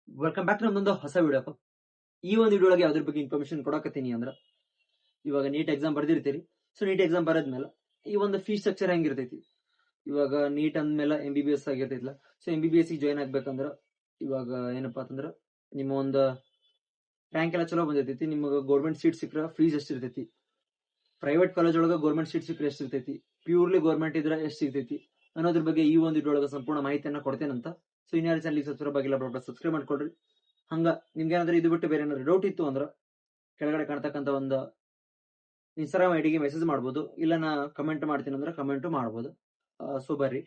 Welcome back ನಮ್ಮದೊಂದು ಹೊಸ video. ಈ ಒಂದು ವಿಡಿಯೋ ಒಳಗೆ ಯಾವ್ದ್ರ ಬಗ್ಗೆ ಇನ್ಫಾರ್ಮೇಶನ್ ಕೊಡಕತ್ತೀನಿ ಅಂದ್ರೆ, ಇವಾಗ ನೀಟ್ ಎಕ್ಸಾಮ್ ಬರ್ದಿರ್ತೀರಿ. ಸೊ ನೀಟ್ ಎಕ್ಸಾಮ್ ಬರದ್ಮೇಲೆ ಈ ಒಂದು ಫೀಸ್ ಸ್ಟ್ರಕ್ಚರ್ ಹೆಂಗಿರ್ತೈತಿ. ಇವಾಗ ನೀಟ್ ಅಂದ್ಮೇಲೆ MBBS ಆಗಿರ್ತೈತಿಲ್ಲ. ಸೊ MBBS ಜಾಯ್ನ್ ಆಗ್ಬೇಕಂದ್ರ ಇವಾಗ ಏನಪ್ಪಾ ಅಂತಂದ್ರ ನಿಮ್ಮ ಒಂದು ರ್ಯಾಂಕ್ ಎಲ್ಲ ಚಲೋ ಬಂದಿರ್ತೈತಿ. ನಿಮಗೆ ಗೌರ್ಮೆಂಟ್ ಸೀಟ್ ಸಿಕ್ಕ್ರ ಫೀಸ್ ಎಷ್ಟಿರ್ತೈತಿ, ಪ್ರೈವೇಟ್ ಕಾಲೇಜ್ ಒಳಗ ಗೌರ್ಮೆಂಟ್ ಸೀಟ್ ಸಿಕ್ಕ್ರೆ ಎಷ್ಟಿರ್ತೈತಿ, ಪ್ಯೂರ್ಲಿ ಗೌರ್ಮೆಂಟ್ ಇದ್ರೆ ಎಷ್ಟು ಸಿಗ್ತೈತಿ ಅನ್ನೋದ್ರ ಬಗ್ಗೆ ಈ ಒಂದು ವಿಡಿಯೋ ಒಳಗೆ ಸಂಪೂರ್ಣ ಮಾಹಿತಿಯನ್ನ ಕೊಡ್ತೇನಂತ. ಸೊ ಇನ್ಯಾರು ಚಾನಲ್ ಸಬ್ಸ್ಕ್ರೈಬ್ ಆಗಿಲ್ಲ ಸಬ್ಸ್ಕ್ರೈಬ್ ಮಾಡ್ಕೊಡ್ರಿ. ಹಂಗ ನಿಮ್ಗೆ ಏನಾದ್ರೂ ಇದು ಬಿಟ್ಟು ಬೇರೆ ಏನಾದ್ರು ಡೌಟ್ ಇತ್ತು ಅಂದ್ರ ಕೆಳಗಡೆ ಕಾಣ್ತಕ್ಕಂತ ಒಂದು ಇನ್ಸ್ಟಾಗ್ರಾಮ್ ಐಡಿಗೆ ಮೆಸೇಜ್ ಮಾಡ್ಬೋದು, ಇಲ್ಲ ನಾ ಕಮೆಂಟ್ ಮಾಡ್ತೀನಿ ಅಂದ್ರೆ ಕಮೆಂಟ್ ಮಾಡ್ಬೋದು. ಸೊ ಬರ್ರಿ,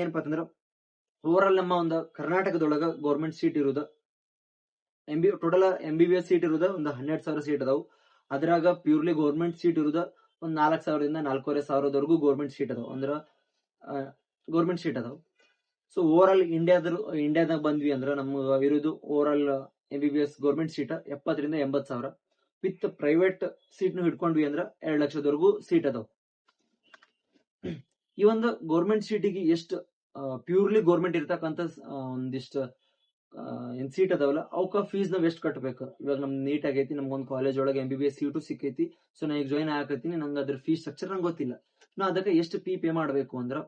ಏನಪ್ಪಾ ಅಂತಂದ್ರ ಓವರ್ ಆಲ್ ನಮ್ಮ ಒಂದು ಕರ್ನಾಟಕದೊಳಗ ಗೌರ್ಮೆಂಟ್ ಸೀಟ್ ಇರುದ ಟೋಟಲ್ MBBS ಸೀಟ್ ಇರುದ ಒಂದು 12,000 ಸೀಟ್ ಅದಾವು. ಅದ್ರಾಗ ಪ್ಯೂರ್ಲಿ ಗೌರ್ಮೆಂಟ್ ಸೀಟ್ ಇರುದ ಒಂದ್ 4,000ದಿಂದ 4,500ವರೆಗೂ ಗೌರ್ಮೆಂಟ್ ಸೀಟ್ ಅದಾವ. ಅಂದ್ರ ಗೌರ್ಮೆಂಟ್ ಸೀಟ್ ಅದಾವ. ಸೊ ಓವರ್ ಆಲ್ ಇಂಡಿಯಾದಾಗ ಬಂದ್ವಿ ಅಂದ್ರ ನಮ್ಗೆ ಇರುದು over all MBBS government seat 70ರಿಂದ 80,000 ವಿತ್ ಪ್ರೈವೇಟ್ ಸೀಟ್ ಹಿಡ್ಕೊಂಡ್ವಿ ಅಂದ್ರ 2 ಲಕ್ಷದವರೆಗೂ ಸೀಟ್ ಅದಾವ. ಈ ಒಂದು ಗೌರ್ಮೆಂಟ್ ಸೀಟಿಗೆ ಎಷ್ಟು ಪ್ಯೂರ್ಲಿ ಗೌರ್ಮೆಂಟ್ ಇರ್ತಕ್ಕಂಥ ಒಂದಿಷ್ಟು ಏನ್ ಸೀಟ್ ಅದಾವಲ್ಲ ಅವಕ್ಕ ಫೀಸ್ ನಾವ್ ಎಷ್ಟು ಕಟ್ಟಬೇಕು. ಇವಾಗ ನಮ್ ನೀಟ್ ಆಗೈತಿ, ನಮ್ಗೊಂದ್ ಕಾಲೇಜ್ ಒಳಗೆ MBBS ಸೀಟು ಸಿಕ್ಕೈತಿ. ಸೊ ನಾ ಈಗ ಜಾಯ್ನ್ ಆಗತ್ತೀನಿ, ನಂಗೆ ಅದ್ರ ಫೀಸ್ ಸ್ಟ್ರಕ್ಚರ್ ನಂಗೆ ಗೊತ್ತಿಲ್ಲ. ನಾ ಅದಕ್ಕೆ ಎಷ್ಟು ಪೇ ಮಾಡ್ಬೇಕು ಅಂದ್ರ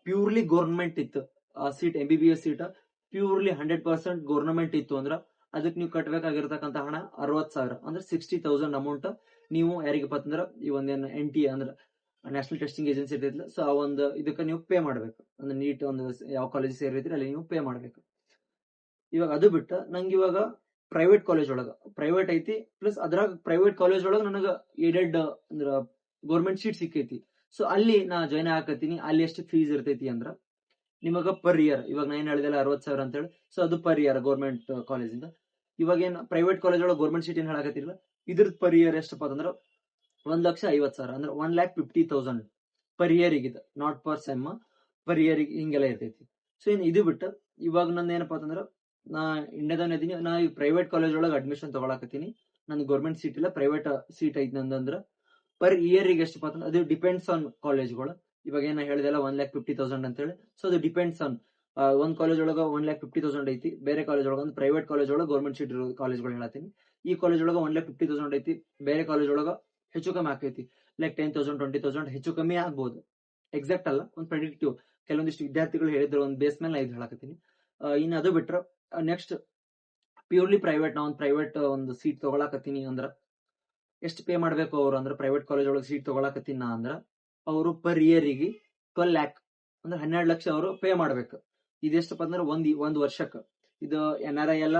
ಪ್ಯೂರ್ಲಿ ಗೌರ್ಮೆಂಟ್ ಇತ್ತು ಆ seat, MBBS seat purely 100% government ಇತ್ತು ಅಂದ್ರ ಅದಕ್ಕೆ ನೀವು ಕಟ್ಟಬೇಕಾಗಿರ್ತಕ್ಕಂಥ ಹಣ 60,000 ಅಂದ್ರೆ 60,000 ಅಮೌಂಟ್ ನೀವು ಯಾರಿಗಪ್ಪ ಅಂತಂದ್ರ ಈ ಒಂದೇನು NTA ಅಂದ್ರ ನ್ಯಾಷನಲ್ ಟೆಸ್ಟಿಂಗ್ ಏಜೆನ್ಸಿ ಇರ್ತೈತಿಲ್ಲ, ಸೊ ಆ ಒಂದು ಇದಕ್ಕೆ ನೀವು ಪೇ ಮಾಡ್ಬೇಕು. ಅಂದ್ರೆ ನೀಟ್ ಒಂದು ಯಾವ ಕಾಲೇಜ್ ಸೇರಿದ್ರಿ ಅಲ್ಲಿ ನೀವು ಪೇ ಮಾಡ್ಬೇಕು. ಇವಾಗ ಅದು ಬಿಟ್ಟು ನಂಗೆ ಇವಾಗ ಪ್ರೈವೇಟ್ ಕಾಲೇಜ್ ಒಳಗ ಪ್ರೈವೇಟ್ ಐತಿ, ಪ್ಲಸ್ ಅದ್ರಾಗ ಪ್ರೈವೇಟ್ ಕಾಲೇಜ್ ಒಳಗ ನನಗ ಏಡೆಡ್ ಅಂದ್ರ ಗೌರ್ಮೆಂಟ್ ಸೀಟ್ ಸಿಕ್ಕೈತಿ. ಸೊ ಅಲ್ಲಿ ನಾ ಜಾಯ್ನ್ ಹಾಕತ್ತೀನಿ. ಅಲ್ಲಿ ಎಷ್ಟು ಫೀಸ್ ಇರ್ತೈತಿ ಅಂದ್ರ ನಿಮಗ ಪರ್ ಇಯರ್, ಇವಾಗ ನಾ ಏನ್ ಹೇಳಿದೆಲ್ಲ 60,000 ಅಂತ ಹೇಳಿ, ಸೊ ಅದು ಪರ್ ಇಯರ್ ಗೌರ್ಮೆಂಟ್ ಕಾಲೇಜಿಂದ. ಇವಾಗ ಏನ್ ಪ್ರೈವೇಟ್ ಕಾಲೇಜ್ ಒಳಗೆ ಗೌರ್ಮೆಂಟ್ ಸೀಟ್ ಏನ್ ಹೇಳಕತ್ತಿರಲ್ಲ, ಇದ್ರದ್ ಪರ್ ಇಯರ್ ಎಷ್ಟಪ್ಪ ಅಂತಂದ್ರ 1,50,000 ಅಂದ್ರೆ 1,50,000 ಪರ್ ಇಯರ್ ಇದೆ, not per sem, per year ಹಿಂಗೆಲ್ಲ ಇರ್ತೈತಿ. ಸೊ ಇನ್ ಇದು ಬಿಟ್ಟು ಇವಾಗ ನಂದು ಏನಪ್ಪಾ ಅಂತಂದ್ರ ನಾ ಇಂಡಿಯಾದಾನ ಇದೀನಿ, ನಾ ಈ ಪ್ರೈವೇಟ್ ಕಾಲೇಜ್ ಒಳಗೆ ಅಡ್ಮಿಷನ್ ತಗೊಳಕತ್ತೀನಿ. ನನ್ ಗೌರ್ಮೆಂಟ್ ಸೀಟ್ ಇಲ್ಲ, ಪ್ರೈವೇಟ್ ಸೀಟ್ ಐತಿ ನಂದಂದ್ರ ಪರ್ ಇಯರ್ ಗೆ ಎಷ್ಟಪ್ಪ ಅಂತಂದ್ರೆ ಅದು ಡಿಪೆಂಡ್ಸ್ ಆನ್ ಕಾಲೇಜ್ಗಳು. ಇವಾಗ ಏನ ಹೇಳಿದೆಲ್ಲ 1,50,000 ಅಂತ ಹೇಳಿ, ಸೊ ಅದು ಡಿಪೆಂಡ್ಸ್ ಆನ್ ಒಂದ್ ಕಾಲೇಜ್ ಒಳಗ 1,50,000 ಐತಿ, ಬೇರೆ ಕಾಲೇಜ್ ಒಳಗ ಒಂದು ಪ್ರೈವೇಟ್ ಕಾಲೇಜ್ ಒಳಗ ಗೌರ್ಮೆಂಟ್ ಸೀಟ್ ಇರೋ ಕಾಲೇಜ್ಗಳು ಹೇಳತ್ತೀನಿ. ಈ ಕಾಲೇಜ್ ಒಳಗ 1,50,000 ಐತಿ, ಬೇರೆ ಕಾಲೇಜ್ ಒಳಗ ಹೆಚ್ಚು ಕಮ್ಮಿ ಆಕೈತಿ. ಲೈಕ್ 10,000 20,000 ಹೆಚ್ಚು ಕಮ್ಮಿ ಆಗ್ಬಹುದು. ಎಕ್ಸಾಕ್ಟ್ ಅಲ್ಲ, ಒಂದು ಪ್ರೆಡಿಕ್ಟಿವ್. ಕೆಲವೊಂದಿಷ್ಟು ವಿದ್ಯಾರ್ಥಿಗಳು ಹೇಳಿದ್ರು ಒಂದು ಬೇಸ್ ಮೇಲೆ ನಾ ಇದು ಹೇಳಕತ್ತೀನಿ. ಇನ್ನು ಅದು ಬಿಟ್ರ ನೆಕ್ಸ್ಟ್ ಪ್ಯೂರ್ಲಿ ಪ್ರೈವೇಟ್, ನಾ ಒಂದು ಪ್ರೈವೇಟ್ ಒಂದು ಸೀಟ್ ತಗೊಳಕತ್ತೀನಿ ಅಂದ್ರ ಎಷ್ಟು ಪೇ ಮಾಡ್ಬೇಕು ಅವ್ರು ಅಂದ್ರೆ, ಪ್ರೈವೇಟ್ ಕಾಲೇಜ್ ಒಳಗೆ ಸೀಟ್ ತಗೊಳಕತ್ತೀನಿ ನಾ ಅಂದ್ರ ಅವರು ಪರ್ ಇಯರಿಗೆ 12 lakh ಅಂದ್ರೆ 12 ಲಕ್ಷ ಅವರು ಪೇ ಮಾಡ್ಬೇಕು. ಇದೆಷ್ಟಪ್ಪ ಅಂದ್ರೆ ಒಂದ್ ವರ್ಷಕ್ಕ. ಇದು NRI ಎಲ್ಲ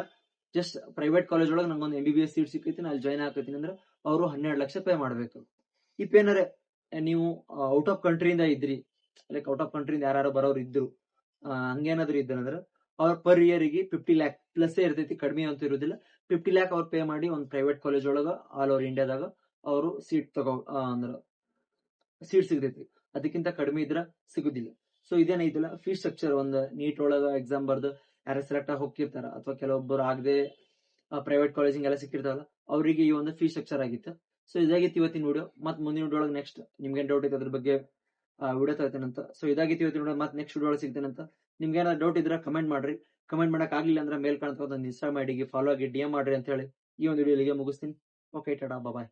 ಜಸ್ಟ್ ಪ್ರೈವೇಟ್ ಕಾಲೇಜ್ ಒಳಗೆ ನಂಗೊಂದು MBBS ಸೀಟ್ ಸಿಕ್ಕೈತಿ, ನಾ ಅಲ್ಲಿ ಜಾಯ್ನ್ ಹಾಕತ್ತೀನಿ ಅಂದ್ರೆ ಅವರು 12 ಲಕ್ಷ ಪೇ ಮಾಡ್ಬೇಕು. ಇಪ್ ಏನಾರ ನೀವು ಔಟ್ ಆಫ್ ಕಂಟ್ರಿಯಿಂದ ಇದ್ರಿ, ಲೈಕ್ ಔಟ್ ಆಫ್ ಕಂಟ್ರಿಯಿಂದ ಯಾರು ಬರೋರು ಇದ್ರು, ಹಂಗೇನಾದ್ರು ಇದ್ರಂದ್ರೆ ಅವ್ರ ಪರ್ ಇಯರಿಗೆ 50 lakh ಪ್ಲಸ್ ಇರ್ತೈತಿ, ಕಡಿಮೆ ಅಂತ ಇರುದಿಲ್ಲ. 50 lakh ಅವ್ರು ಪೇ ಮಾಡಿ ಒಂದು ಪ್ರೈವೇಟ್ ಕಾಲೇಜ್ ಒಳಗ ಆಲ್ ಓವರ್ ಇಂಡಿಯಾದಾಗ ಅವರು ಸೀಟ್ ಅಂದ್ರ ಸೀಟ್ ಸಿಗ್ತೈತಿ. ಅದಕ್ಕಿಂತ ಕಡಿಮೆ ಇದ್ರ ಸಿಗುದಿಲ್ಲ. ಸೊ ಇದೇನೈತಿಲ್ಲ ಫೀಸ್ ಸ್ಟ್ರಕ್ಚರ್. ಒಂದು ನೀಟ್ ಒಳಗ ಎಕ್ಸಾಮ್ ಬರ್ದು ಯಾರು ಸೆಲೆಕ್ಟ್ ಆಗಿ ಹೋಗಿರ್ತಾರ, ಅಥವಾ ಕೆಲವೊಬ್ಬರು ಆಗದೆ ಪ್ರೈವೇಟ್ ಕಾಲೇಜಿಂಗ್ ಸಿಕ್ಕಿರ್ತಾವಲ್ಲ, ಅವರಿಗೆ ಈ ಒಂದು ಫೀಸ್ ಸ್ಟ್ರಕ್ಚರ್ ಆಗಿತ್ತು. ಸೊ ಇದಾಗಿತ್ತು ಇವತ್ತಿನ ವಿಡಿಯೋ. ಮತ್ ಮುಂದಿನ ವಿಡಿಯೋ ಒಳಗೆ ನೆಕ್ಸ್ಟ್ ನಿಮ್ಗೆ ಡೌಟ್ ಐತೆ ಅದ್ರ ಬಗ್ಗೆ ವಿಡಿಯೋ ತಗೋತೇನಂತ. ಸೊ ಇದಾಗಿತ್ತು ಇವತ್ತಿನ ವಿಡಿಯೋ. ಮತ್ತೆ ನೆಕ್ಸ್ಟ್ ವಿಡಿಯೋ ಒಳಗೆ ಸಿಗ್ತೇನಂತ. ನಿಮ್ಗೆ ಏನಾದ್ರು ಡೌಟ್ ಇದ್ರೆ ಕಮೆಂಟ್ ಮಾಡ್ರಿ. ಕಮೆಂಟ್ ಮಾಡಕ್ ಆಗ್ಲಿಲ್ಲ ಅಂದ್ರೆ ಮೇಲ್ ಕಾಣ್ತಾ ಒಂದು ಇನ್ಸ್ಟಾಗ್ರಾಮ್ ಐಡಿಗೆ ಫಾಲೋ ಆಗಿ DM ಮಾಡ್ರಿ ಅಂತ ಹೇಳಿ ಈ ಒಂದು ವಿಡಿಯೋ ಮುಗಿಸ್ತೀನಿ. ಓಕೆ, ಟಾಟಾ, ಬಾಯ್.